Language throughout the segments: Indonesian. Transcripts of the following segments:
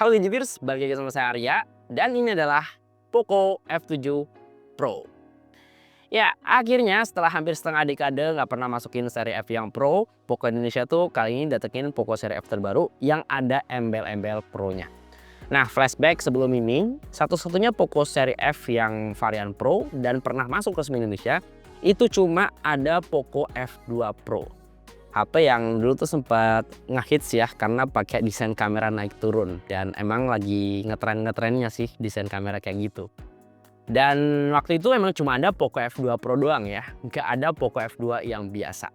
Halo Digibers, balik lagi sama saya Arya dan ini adalah Poco F7 Pro. Ya, akhirnya setelah hampir setengah dekade nggak pernah masukin seri F yang Pro, Poco Indonesia tuh kali ini datengin Poco seri F terbaru yang ada embel-embel Pro-nya. Nah, flashback sebelum ini, satu-satunya Poco seri F yang varian Pro dan pernah masuk resmi Indonesia itu cuma ada Poco F2 Pro. HP yang dulu tuh sempat ngehits ya karena pakai desain kamera naik turun dan emang lagi ngetrennya sih desain kamera kayak gitu. Dan waktu itu emang cuma ada Poco F2 Pro doang ya, nggak ada Poco F2 yang biasa.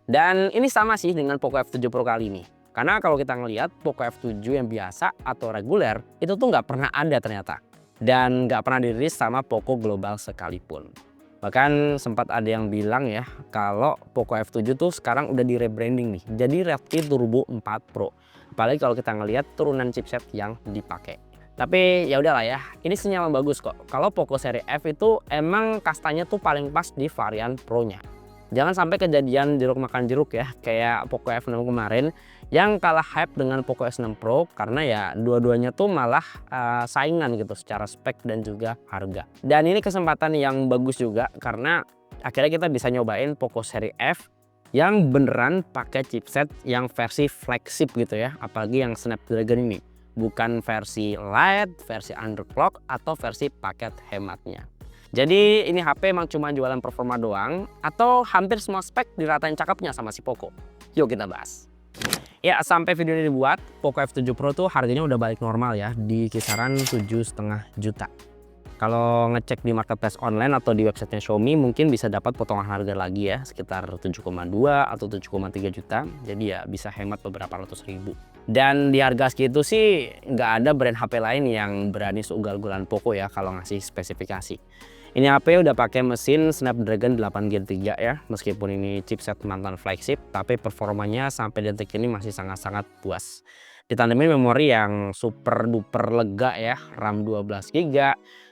Dan ini sama sih dengan Poco F7 Pro kali ini. Karena kalau kita ngelihat Poco F7 yang biasa atau reguler itu tuh nggak pernah ada ternyata. Dan nggak pernah dirilis sama Poco Global sekalipun. Bahkan sempat ada yang bilang ya kalau Poco F7 tuh sekarang udah di rebranding nih jadi Redmi Turbo 4 Pro. Apalagi kalau kita ngelihat turunan chipset yang dipakai. Tapi ya udahlah ya, ini sinyal yang bagus kok. Kalau Poco seri F itu emang kastanya tuh paling pas di varian Pro-nya. Jangan sampai kejadian jeruk makan jeruk ya, kayak Poco F6 kemarin yang kalah hype dengan Poco S6 Pro karena ya dua-duanya tuh malah saingan gitu secara spek dan juga harga. Dan ini kesempatan yang bagus juga karena akhirnya kita bisa nyobain Poco seri F yang beneran pakai chipset yang versi flagship gitu ya, apalagi yang Snapdragon ini. Bukan versi Lite, versi underclock atau versi paket hematnya. Jadi ini HP emang cuma jualan performa doang atau hampir semua spek diratain cakepnya sama si Poco. Yuk kita bahas. Ya, sampai video ini dibuat, Poco F7 Pro tuh harganya udah balik normal ya di kisaran 7,5 juta. Kalau ngecek di marketplace online atau di websitenya Xiaomi mungkin bisa dapat potongan harga lagi ya sekitar 7,2 atau 7,3 juta. Jadi ya bisa hemat beberapa ratus ribu. Dan di harga segitu sih nggak ada brand HP lain yang berani seugal-ugalan Poco ya kalau ngasih spesifikasi. Ini HP udah pakai mesin Snapdragon 8 Gen 3 ya, meskipun ini chipset mantan flagship, tapi performanya sampai detik ini masih sangat-sangat puas. Ditandemin memori yang super duper lega ya, RAM 12 GB,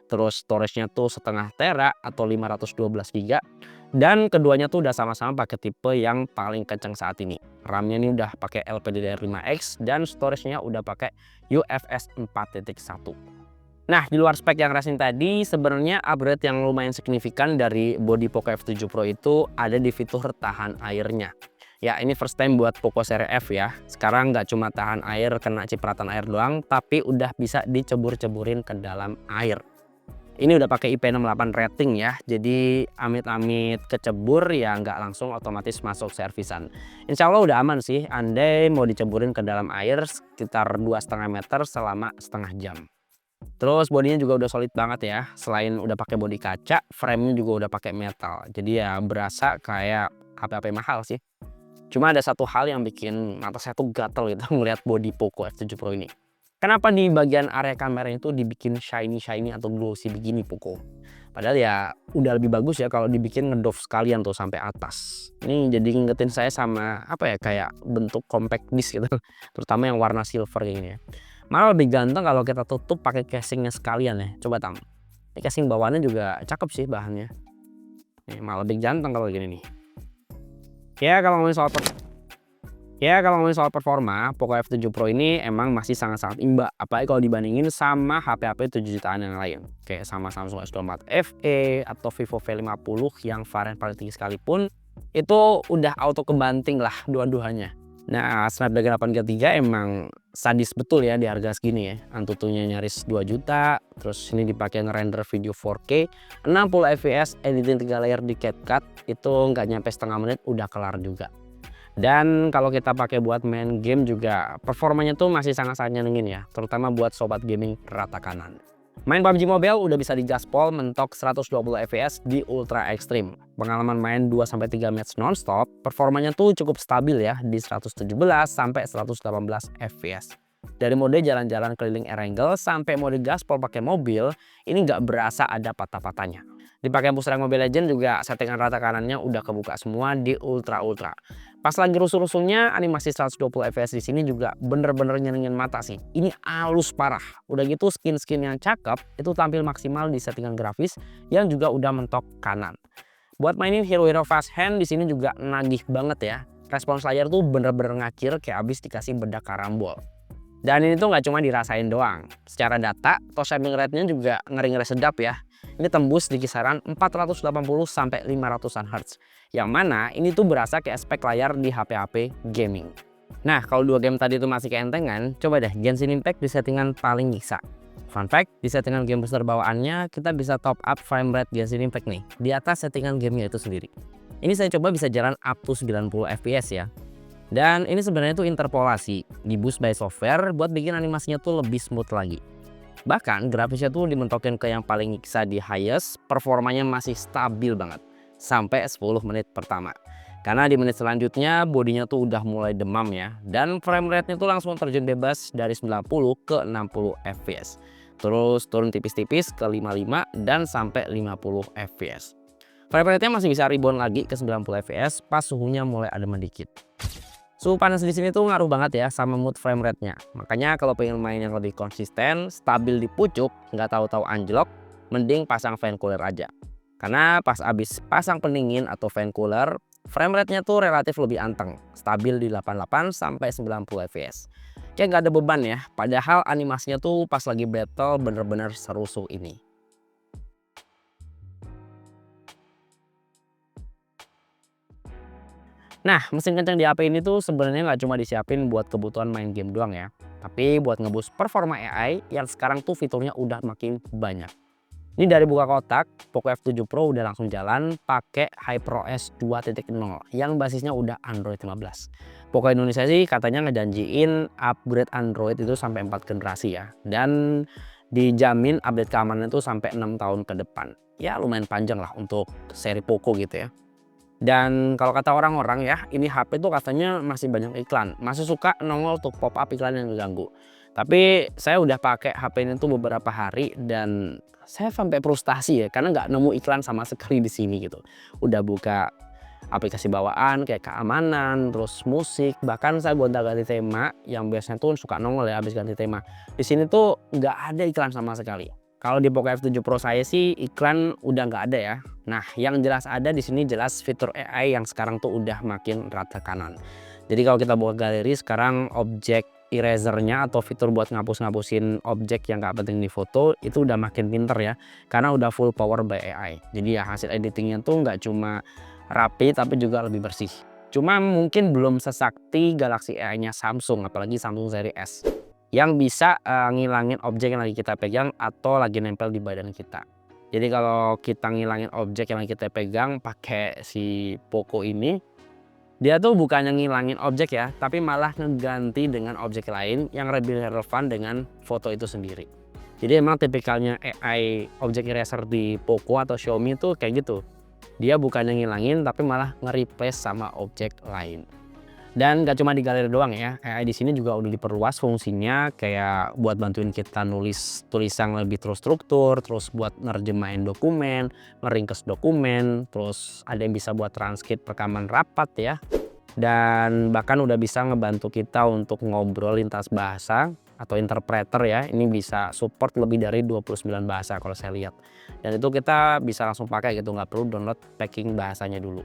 terus storage-nya tuh setengah tera atau 512 GB, dan keduanya tuh udah sama-sama pakai tipe yang paling kencang saat ini. RAM-nya ini udah pakai LPDDR5X dan storage-nya udah pakai UFS 4.1. Nah, di luar spek yang racing tadi, sebenarnya upgrade yang lumayan signifikan dari bodi Poco F7 Pro itu ada di fitur tahan airnya. Ya, ini first time buat Poco seri F ya. Sekarang nggak cuma tahan air kena cipratan air doang, tapi udah bisa dicebur-ceburin ke dalam air. Ini udah pakai IP68 rating ya, jadi amit-amit kecebur ya nggak langsung otomatis masuk servisan. Insya Allah udah aman sih, andai mau diceburin ke dalam air sekitar 2,5 meter selama setengah jam. Terus bodinya juga udah solid banget ya. Selain udah pakai bodi kaca, frame-nya juga udah pakai metal. Jadi ya berasa kayak HP-HP mahal sih. Cuma ada satu hal yang bikin mata saya tuh gatel gitu ngeliat bodi Poco F7 Pro ini. Kenapa di bagian area kameranya itu dibikin shiny atau glossy begini Poco? Padahal ya udah lebih bagus ya kalau dibikin ngedove sekalian tuh sampai atas. Ini jadi ngingetin saya sama apa ya kayak bentuk compact disc gitu. Terutama yang warna silver kayak gini ya. Malah lebih ganteng kalau kita tutup pakai casingnya sekalian ya. Coba Tam. Ini casing bawaannya juga cakep sih bahannya. Nih, malah lebih ganteng kalau gini nih. Ya kalau ngomongin soal performa, Poco F7 Pro ini emang masih sangat-sangat imbang. Apalagi kalau dibandingin sama HP-HP 7 jutaan yang lain. Kayak sama Samsung S24 FE atau Vivo V50 yang varian paling tinggi sekalipun. Itu udah auto kebanting lah dua-duanya. Nah, Snapdragon 8 Gen 3 emang sadis betul ya di harga segini ya. Antutunya nyaris 2 juta, terus ini dipakai ngerender video 4K, 60 fps, editing 3 layer di CapCut, itu nggak nyampe setengah menit udah kelar juga. Dan kalau kita pakai buat main game juga performanya tuh masih sangat-sangat nyenengin ya, terutama buat sobat gaming rata kanan. Main PUBG Mobile udah bisa digaspol mentok 120 fps di Ultra Extreme. Pengalaman main 2-3 match nonstop, performanya tuh cukup stabil ya di 117 sampai 118 fps. Dari mode jalan-jalan keliling Erangel sampai mode gaspol pakai mobil, ini nggak berasa ada patah-patahnya. Dipakai booster Mobile Legends juga settingan rata kanannya udah kebuka semua di Ultra. Pas lagi rusuh-rusuhnya animasi 120 fps di sini juga bener-bener nyenengin mata sih. Ini halus parah. Udah gitu skin-skin yang cakep itu tampil maksimal di settingan grafis yang juga udah mentok kanan. Buat mainin hero-hero fast hand di sini juga nagih banget ya. Respons layar tuh bener-bener ngacir kayak abis dikasih bedak karambol. Dan ini tuh nggak cuma dirasain doang. Secara data, touch sampling rate-nya juga ngeri-ngeri sedap ya. Ini tembus di kisaran 480 sampai 500-an Hz. Yang mana ini tuh berasa kayak spek layar di HP-HP gaming. Nah, kalau dua game tadi itu masih keentengan, coba deh Genshin Impact di settingan paling nyiksa. Fun fact, di settingan game booster bawaannya, kita bisa top up frame rate Genshin Impact nih, di atas settingan gamenya itu sendiri. Ini saya coba bisa jalan up to 90 fps ya. Dan ini sebenarnya tuh interpolasi, di boost by software buat bikin animasinya tuh lebih smooth lagi. Bahkan grafisnya tuh dimentokin ke yang paling nyiksa di highest, performanya masih stabil banget. Sampai 10 menit pertama. Karena di menit selanjutnya bodinya tuh udah mulai demam ya. Dan frame rate-nya tuh langsung terjun bebas dari 90 ke 60 fps. Terus turun tipis-tipis ke 55 dan sampai 50 fps. Frame rate-nya masih bisa rebound lagi ke 90 fps pas suhunya mulai adem dikit. Suhu panas di sini tuh ngaruh banget ya sama mood frame rate-nya. Makanya kalau pengen main yang lebih konsisten, stabil di pucuk, nggak tahu-tahu anjlok, mending pasang fan cooler aja. Karena pas abis pasang pendingin atau fan cooler, frame rate-nya tuh relatif lebih anteng, stabil di 88 sampai 90 fps. Kayak nggak ada beban ya, padahal animasinya tuh pas lagi battle bener-bener serusuh ini. Nah, mesin kencang di HP ini tuh sebenarnya nggak cuma disiapin buat kebutuhan main game doang ya, tapi buat ngeboost performa AI yang sekarang tuh fiturnya udah makin banyak. Ini dari buka kotak, Poco F7 Pro udah langsung jalan pakai HyperOS 2.0 yang basisnya udah Android 15. Poco Indonesia sih katanya ngejanjiin upgrade Android itu sampai 4 generasi ya, dan dijamin update keamanan itu sampai 6 tahun ke depan. Ya lumayan panjang lah untuk seri Poco gitu ya. Dan kalau kata orang-orang ya, ini HP tuh katanya masih banyak iklan. Masih suka nongol tuh pop up iklan yang ngeganggu. Tapi saya udah pakai HP ini tuh beberapa hari dan saya sampai frustasi ya karena nggak nemu iklan sama sekali di sini gitu. Udah buka aplikasi bawaan kayak keamanan, terus musik, bahkan saya gonta-ganti tema yang biasanya tuh suka nongol ya habis ganti tema. Di sini tuh nggak ada iklan sama sekali. Kalau di Poco F7 Pro saya sih iklan udah nggak ada ya. Nah, yang jelas ada di sini jelas fitur AI yang sekarang tuh udah makin rata kanan. Jadi kalau kita buka galeri sekarang objek erasernya atau fitur buat ngapus-ngapusin objek yang nggak penting di foto itu udah makin pinter ya. Karena udah full power by AI. Jadi ya hasil editingnya tuh nggak cuma rapi tapi juga lebih bersih. Cuma mungkin belum sesakti Galaxy AI-nya Samsung, apalagi Samsung seri S. Yang bisa ngilangin objek yang lagi kita pegang atau lagi nempel di badan kita. Jadi kalau kita ngilangin objek yang lagi kita pegang pakai si Poco ini, dia tuh bukannya ngilangin objek ya, tapi malah ngeganti dengan objek lain yang lebih relevan dengan foto itu sendiri. Jadi emang tipikalnya AI object eraser di Poco atau Xiaomi tuh kayak gitu. Dia bukannya ngilangin tapi malah nge-replace sama objek lain. Dan gak cuma di galeri doang ya, AI di sini juga udah diperluas fungsinya kayak buat bantuin kita nulis tulisan lebih terstruktur, terus buat nerjemahin dokumen, ngeringkes dokumen, terus ada yang bisa buat transkrip rekaman rapat ya. Dan bahkan udah bisa ngebantu kita untuk ngobrol lintas bahasa atau interpreter ya. Ini bisa support lebih dari 29 bahasa kalau saya lihat. Dan itu kita bisa langsung pakai gitu, nggak perlu download packing bahasanya dulu.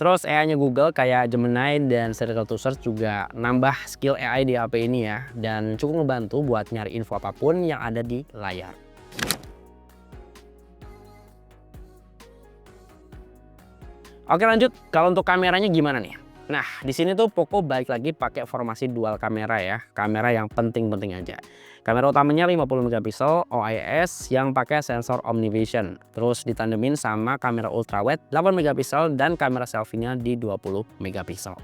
Terus AI-nya Google kayak Gemini dan Circle to Search juga nambah skill AI di HP ini ya. Dan cukup ngebantu buat nyari info apapun yang ada di layar. Oke lanjut, kalau untuk kameranya gimana nih? Nah di sini tuh Poco balik lagi pakai formasi dual kamera ya. Kamera yang penting-penting aja. Kamera utamanya 50 megapiksel OIS yang pakai sensor OmniVision. Terus ditandemin sama kamera ultrawide 8 megapiksel dan kamera selfie-nya di 20 megapiksel.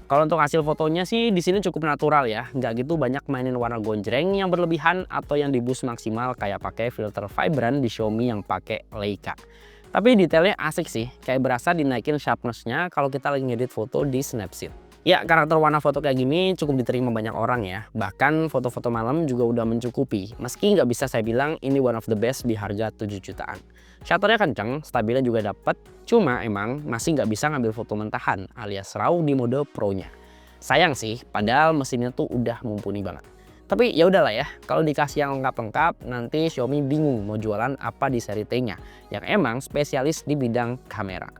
Kalau untuk hasil fotonya sih di sini cukup natural ya. Nggak gitu banyak mainin warna gonjreng yang berlebihan atau yang di boost maksimal kayak pakai filter vibrant di Xiaomi yang pakai Leica. Tapi detailnya asik sih, kayak berasa dinaikin sharpness-nya kalau kita lagi ngedit foto di Snapseed. Ya, karakter warna foto kayak gini cukup diterima banyak orang ya. Bahkan foto-foto malam juga udah mencukupi. Meski nggak bisa saya bilang ini one of the best di harga 7 jutaan. Shutternya kenceng, stabilnya juga dapet. Cuma emang masih nggak bisa ngambil foto mentahan alias RAW di mode Pro-nya. Sayang sih, padahal mesinnya tuh udah mumpuni banget. Tapi ya udahlah ya, kalau dikasih yang lengkap-lengkap, nanti Xiaomi bingung mau jualan apa di seri T-nya. Yang emang spesialis di bidang kamera.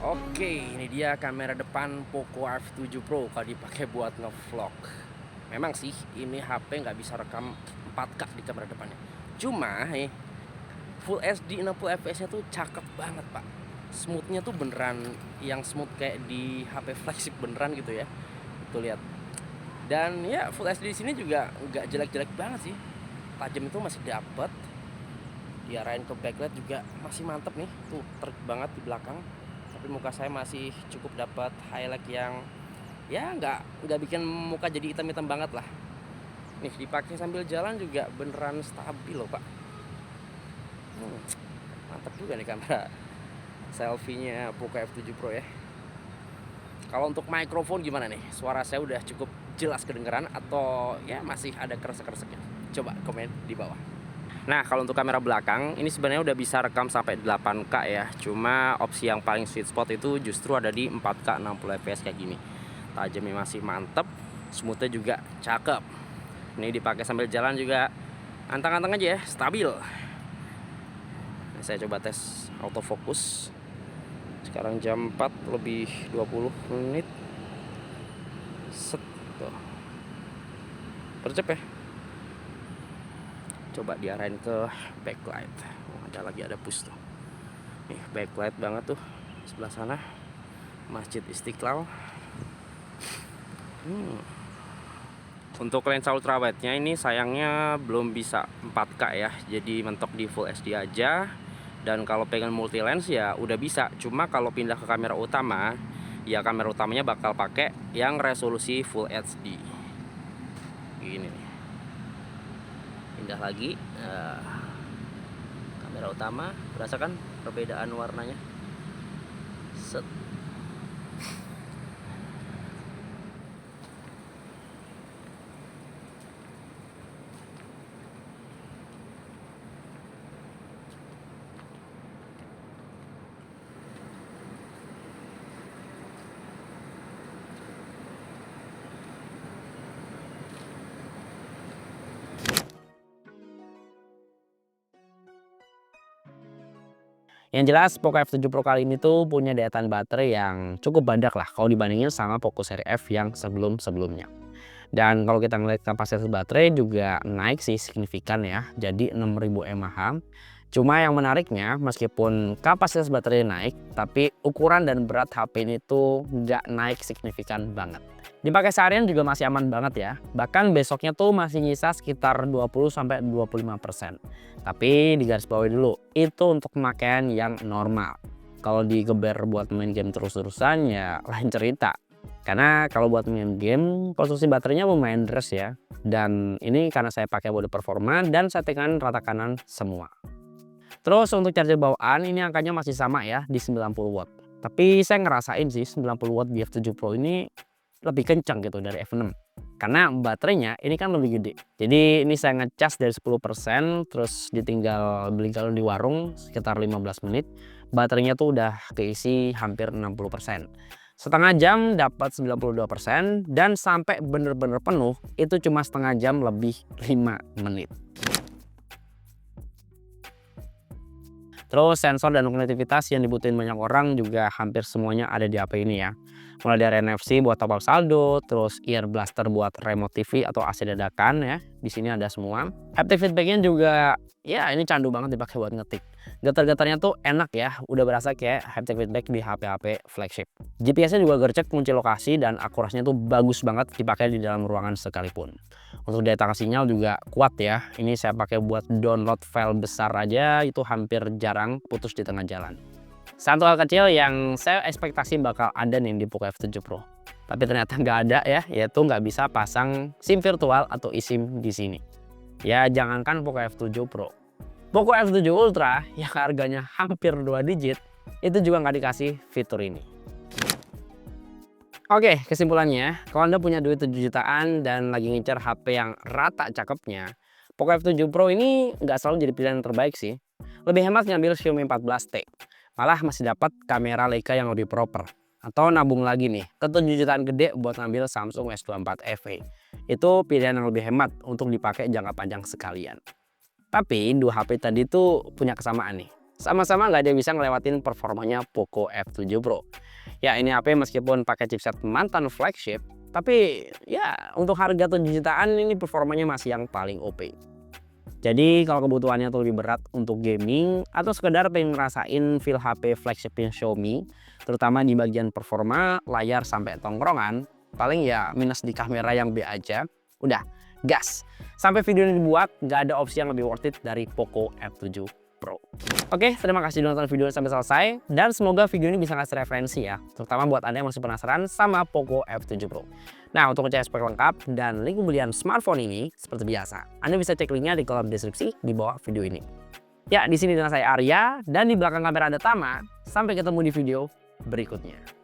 Oke, ini dia kamera depan Poco F7 Pro kalau dipakai buat ngevlog. Memang sih ini HP nggak bisa rekam 4K di kamera depannya. Cuma Full HD 60 fps nya tuh cakep banget pak. Smoothnya tuh beneran yang smooth kayak di HP flagship beneran gitu ya. Tuh lihat. Dan ya Full HD di sini juga nggak jelek-jelek banget sih. Tajam itu masih dapet. Diarahin ke backlight juga masih mantep nih. Tuh terik banget di belakang. Tapi muka saya masih cukup dapat highlight yang ya nggak bikin muka jadi hitam-hitam banget lah. Nih dipakai sambil jalan juga beneran stabil loh pak. Mantap juga nih kamera selfie-nya Poco F7 Pro ya. Kalau untuk mikrofon gimana nih? Suara saya udah cukup jelas kedengeran atau ya masih ada kresek-kreseknya? Coba komen di bawah. Nah kalau untuk kamera belakang ini sebenarnya udah bisa rekam sampai 8K ya. Cuma opsi yang paling sweet spot itu justru ada di 4K 60 fps kayak gini. Tajamnya masih mantep, smoothnya juga cakep. Ini dipakai sambil jalan juga antang-antang aja ya, stabil. Nah, saya coba tes autofocus. Sekarang jam 4 lebih 20 menit. Set tuh. Percep ya. Coba diarahin ke backlight. Ada push tuh. Nih backlight banget tuh sebelah sana. Masjid Istiqlal. Untuk lensa ultrawide-nya ini sayangnya belum bisa 4K ya. Jadi mentok di Full HD aja. Dan kalau pengen multi lens ya udah bisa. Cuma kalau pindah ke kamera utama, ya kamera utamanya bakal pakai yang resolusi Full HD. Gini nih. Pindah lagi. Kamera utama, rasakan perbedaan warnanya. Set. Yang jelas Poco F7 Pro kali ini tuh punya daya tahan baterai yang cukup banyak lah kalau dibandingin sama Poco seri F yang sebelum-sebelumnya. Dan kalau kita ngeliat kapasitas baterai juga naik sih signifikan ya, jadi 6000 mAh. Cuma yang menariknya meskipun kapasitas baterai naik, tapi ukuran dan berat HP ini tuh nggak naik signifikan banget. Dipakai seharian juga masih aman banget ya. Bahkan besoknya tuh masih nyisa sekitar 20-25%. Tapi digarisbawahi dulu, itu untuk pemakaian yang normal. Kalau digeber buat main game terus-terusan ya lain cerita. Karena kalau buat main game, konsumsi baterainya lumayan deras ya. Dan ini karena saya pakai mode performa dan settingan rata kanan semua. Terus untuk charger bawaan ini angkanya masih sama ya di 90 watt. Tapi saya ngerasain sih 90 watt di F7 Pro ini lebih kencang gitu dari F6. Karena baterainya ini kan lebih gede. Jadi ini saya ngecas dari 10%, terus ditinggal beli galon di warung sekitar 15 menit. Baterainya tuh udah keisi hampir 60%. Setengah jam dapat 92% dan sampai bener-bener penuh itu cuma setengah jam lebih 5 menit. Terus sensor dan konektivitas yang dibutuhin banyak orang juga hampir semuanya ada di HP ini ya. Mulai dari NFC buat top up saldo, terus ear blaster buat remote TV atau AC dadakan ya. Di sini ada semua. Haptic feedbacknya juga ya ini candu banget dipakai buat ngetik. Getar-getarnya tuh enak ya, udah berasa kayak haptic feedback di HP-HP flagship. GPS-nya juga gercep kunci lokasi dan akurasinya tuh bagus banget dipakai di dalam ruangan sekalipun. Untuk daya tahan sinyal juga kuat ya. Ini saya pakai buat download file besar aja itu hampir jarang putus di tengah jalan. Satu hal kecil yang saya ekspektasi bakal ada nih di Poco F7 Pro. Tapi ternyata nggak ada ya, yaitu nggak bisa pasang SIM virtual atau eSIM di sini. Ya jangankan Poco F7 Pro. Poco F7 Ultra yang harganya hampir 2 digit, itu juga nggak dikasih fitur ini. Oke, kesimpulannya, kalau Anda punya duit 7 jutaan dan lagi ngincer HP yang rata cakepnya, Poco F7 Pro ini nggak selalu jadi pilihan terbaik sih. Lebih hemat ngambil Xiaomi 14T. Malah masih dapat kamera Leica yang lebih proper. Atau nabung lagi nih, ke 7 jutaan gede buat ngambil Samsung S24 FE. Itu pilihan yang lebih hemat untuk dipakai jangka panjang sekalian. Tapi dua HP tadi tuh punya kesamaan nih. sama-sama nggak ada yang bisa ngelewatin performanya Poco F7 Pro. Ya ini HP meskipun pakai chipset mantan flagship, tapi ya untuk harga 7 jutaan ini performanya masih yang paling OP. Jadi kalau kebutuhannya tuh lebih berat untuk gaming atau sekedar pengen ngerasain feel HP flagshipnya Xiaomi, terutama di bagian performa, layar sampai tongkrongan, paling ya minus di kamera yang B aja, udah gas. Sampai video ini dibuat, nggak ada opsi yang lebih worth it dari Poco F7 Pro. Oke, terima kasih sudah nonton video ini sampai selesai, dan semoga video ini bisa ngasih referensi ya, terutama buat Anda yang masih penasaran sama Poco F7 Pro. Nah, untuk ngecek spek lengkap dan link pembelian smartphone ini, seperti biasa, Anda bisa cek linknya di kolom deskripsi di bawah video ini. Ya, di sini dengan saya Arya, dan di belakang kamera ada Tama. Sampai ketemu di video berikutnya.